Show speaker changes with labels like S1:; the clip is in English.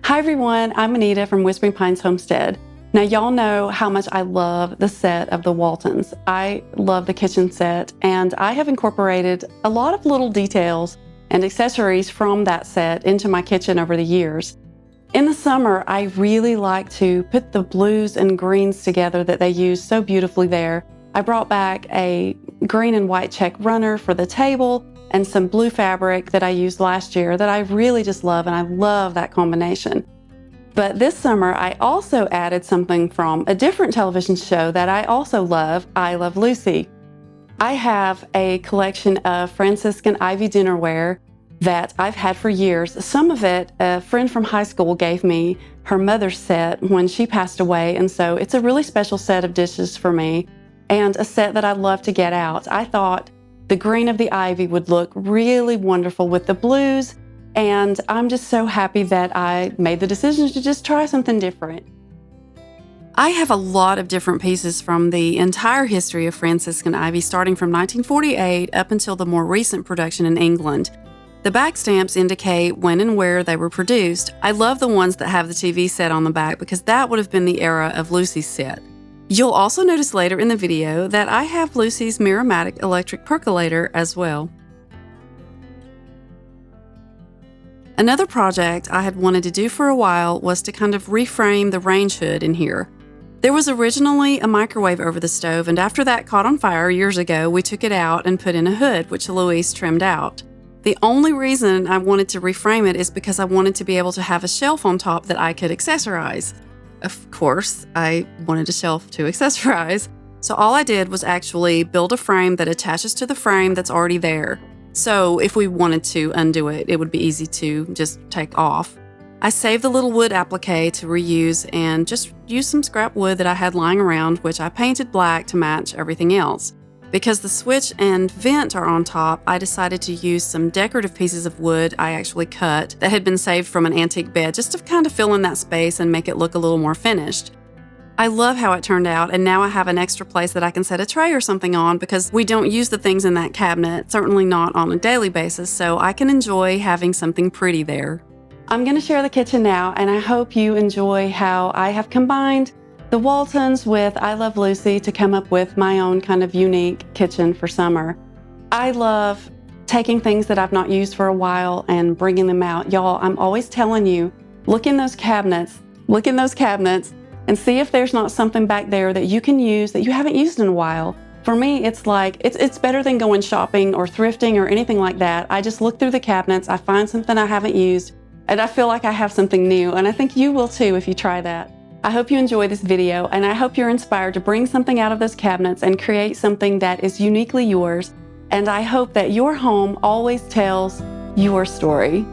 S1: Hi everyone, I'm Anita from Whispering Pines Homestead. Now y'all know how much I love the set of the Waltons. I love the kitchen set, and I have incorporated a lot of little details and accessories from that set into my kitchen over the years. In the summer, I really like to put the blues and greens together that they use so beautifully there. I brought back a green and white check runner for the table and some blue fabric that I used last year that I really just love, and I love that combination. But this summer, I also added something from a different television show that I also love, I Love Lucy. I have a collection of Franciscan Ivy dinnerware that I've had for years. Some of it, a friend from high school gave me her mother's set when she passed away, and so it's a really special set of dishes for me and a set that I'd love to get out. I thought the green of the ivy would look really wonderful with the blues, and I'm just so happy that I made the decision to just try something different. I have a lot of different pieces from the entire history of Franciscan Ivy, starting from 1948 up until the more recent production in England. The back stamps indicate when and where they were produced. I love the ones that have the TV set on the back because that would have been the era of Lucy's set. You'll also notice later in the video that I have Lucy's Miramatic electric percolator as well. Another project I had wanted to do for a while was to kind of reframe the range hood in here. There was originally a microwave over the stove, and after that caught on fire years ago, we took it out and put in a hood, which Louise trimmed out. The only reason I wanted to reframe it is because I wanted to be able to have a shelf on top that I could accessorize. Of course, I wanted a shelf to accessorize, so all I did was actually build a frame that attaches to the frame that's already there. So if we wanted to undo it, it would be easy to just take off. I saved the little wood applique to reuse and just used some scrap wood that I had lying around, which I painted black to match everything else. Because the switch and vent are on top, I decided to use some decorative pieces of wood I actually cut that had been saved from an antique bed just to kind of fill in that space and make it look a little more finished. I love how it turned out, and now I have an extra place that I can set a tray or something on because we don't use the things in that cabinet, certainly not on a daily basis, so I can enjoy having something pretty there. I'm going to share the kitchen now, and I hope you enjoy how I have combined the Waltons with I Love Lucy to come up with my own kind of unique kitchen for summer. I love taking things that I've not used for a while and bringing them out. Y'all, I'm always telling you, look in those cabinets, and see if there's not something back there that you can use that you haven't used in a while. For me, it's like, it's better than going shopping or thrifting or anything like that. I just look through the cabinets, I find something I haven't used, and I feel like I have something new, and I think you will too if you try that. I hope you enjoy this video, and I hope you're inspired to bring something out of those cabinets and create something that is uniquely yours, and I hope that your home always tells your story.